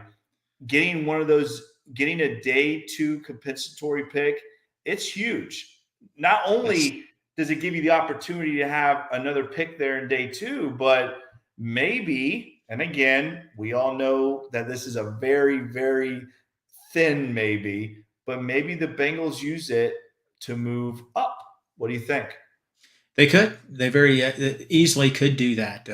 getting a day two compensatory pick, it's huge. Not Yes, only does it give you the opportunity to have another pick there in day two, but maybe, and again, we all know that this is a very, very thin maybe, but maybe the Bengals use it to move up. What do you think? they could. They very easily could do that.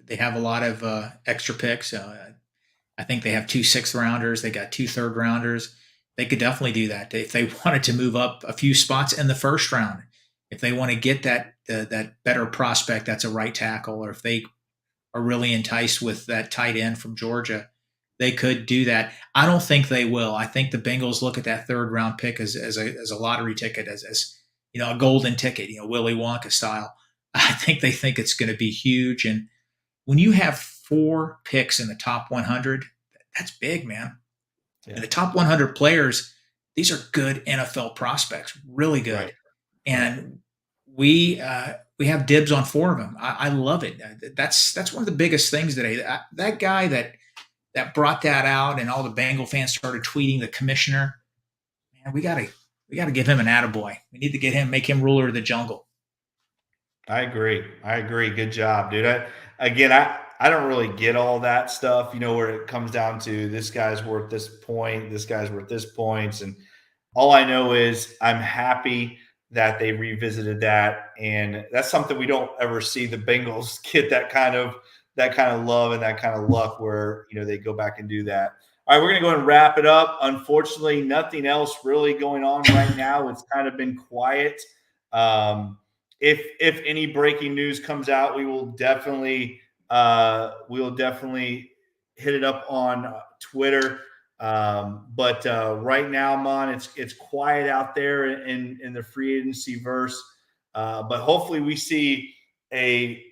They have a lot of extra picks. I think they have two sixth rounders. They got two third rounders. They could definitely do that if they wanted to move up a few spots in the first round. If they want to get that better prospect, that's a right tackle, or if they are really enticed with that tight end from Georgia, they could do that. I don't think they will. I think the Bengals look at that third round pick as a lottery ticket, as a golden ticket, Willy Wonka style. I think they think it's going to be huge. And when you have four picks in the top 100, that's big, man. Yeah. And the top 100 players, these are good NFL prospects, really good. Right. And we have dibs on four of them. I love it. That's one of the biggest things today. That guy that brought that out, and all the Bengal fans started tweeting the commissioner. Man, we gotta give him an attaboy. We need to make him ruler of the jungle. I agree. I agree. Good job, dude. I don't really get all that stuff, where it comes down to this guy's worth this point, this guy's worth this points. And all I know is I'm happy that they revisited that. And that's something we don't ever see the Bengals get that kind of love and that kind of luck where, they go back and do that. All right, we're going to go and wrap it up. Unfortunately, nothing else really going on right now. It's kind of been quiet. If any breaking news comes out, we will definitely hit it up on Twitter. But right now, Mon, it's quiet out there in the free agency verse. But hopefully, we see a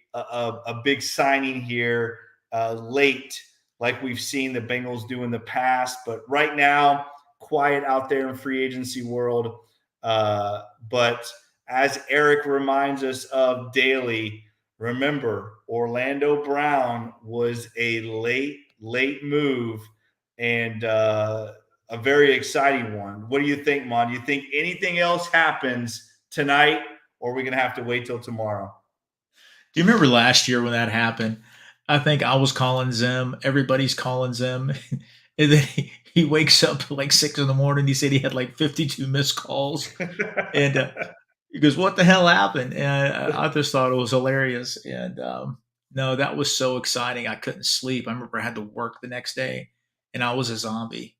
big signing here late, like we've seen the Bengals do in the past. But right now, quiet out there in free agency world. But as Eric reminds us of daily, remember, Orlando Brown was a late move and a very exciting one. What do you think, Mon? Do you think anything else happens tonight, or are we going to have to wait till tomorrow? Do you remember last year when that happened? I think I was calling Zim. Everybody's calling Zim. And then he wakes up at like 6 in the morning. He said he had like 52 missed calls. And he goes, "What the hell happened?" And I just thought it was hilarious. And no, that was so exciting. I couldn't sleep. I remember I had to work the next day, and I was a zombie,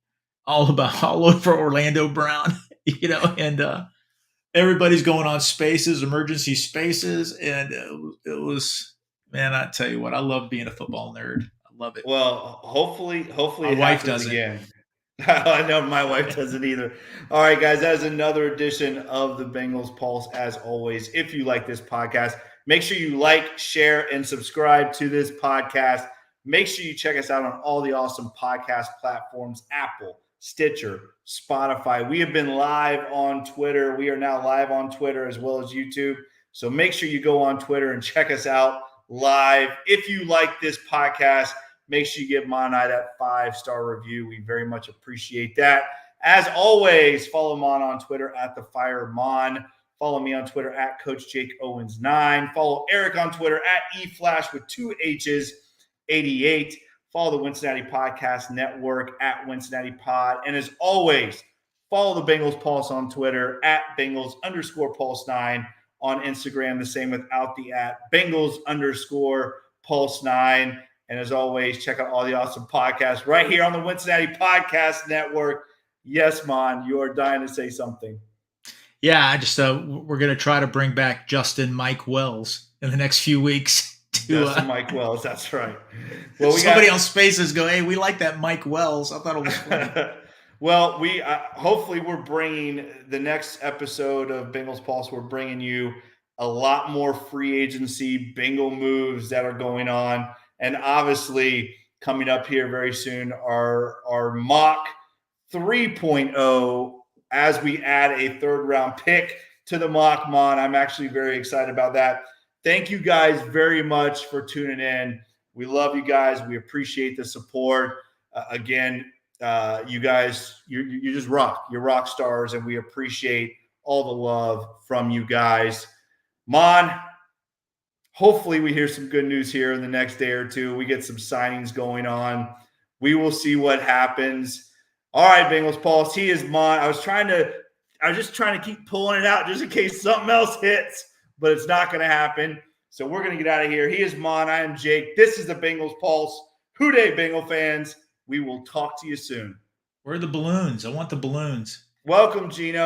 all over Orlando Brown. and everybody's going on spaces, emergency spaces. And it was, man, I tell you what, I love being a football nerd. I love it. Well, hopefully My it wife happens doesn't. again. I know my wife doesn't either. All right, guys, that is another edition of the Bengals Pulse. As always, if you like this podcast, make sure you like, share, and subscribe to this podcast. Make sure you check us out on all the awesome podcast platforms: Apple, Stitcher, Spotify. We have been live on Twitter. We are now live on Twitter as well as YouTube. So make sure you go on Twitter and check us out live. If you like this podcast, make sure you give Mon and I that 5-star review. We very much appreciate that. As always, follow Mon on Twitter at @TheFireMon. Follow me on Twitter at Coach Jake Owens 9. Follow Eric on Twitter at eFlash with 2 H's 88. Follow the Cincinnati Podcast Network at Cincinnati Pod. And as always, follow the Bengals Pulse on Twitter at Bengals_Pulse9. On Instagram, the same without the Bengals_Pulse9. And as always, check out all the awesome podcasts right here on the Cincinnati Podcast Network. Yes, Mon, you are dying to say something. Yeah, I just we're going to try to bring back Justin Mike Wells in the next few weeks. Justin Mike Wells, that's right. Well, somebody on Spaces go, hey, we like that Mike Wells. I thought it was funny. Well, we hopefully we're bringing the next episode of Bengals Pulse. We're bringing you a lot more free agency Bengal moves that are going on, and obviously coming up here very soon our mock 3.0 as we add a 3rd round pick to the mock. Mon, I'm actually very excited about that. Thank you guys very much for tuning in. We love you guys. We appreciate the support. Again. You guys, you just rock. You're rock stars, and we appreciate all the love from you guys. Mon, hopefully we hear some good news here in the next day or two. We get some signings going on. We will see what happens. All right, Bengals Pulse. He is Mon. I was just trying to keep pulling it out just in case something else hits, but it's not going to happen. So we're going to get out of here. He is Mon. I am Jake. This is the Bengals Pulse. Hooday, Bengal fans. We will talk to you soon. Where are the balloons? I want the balloons. Welcome, Gino.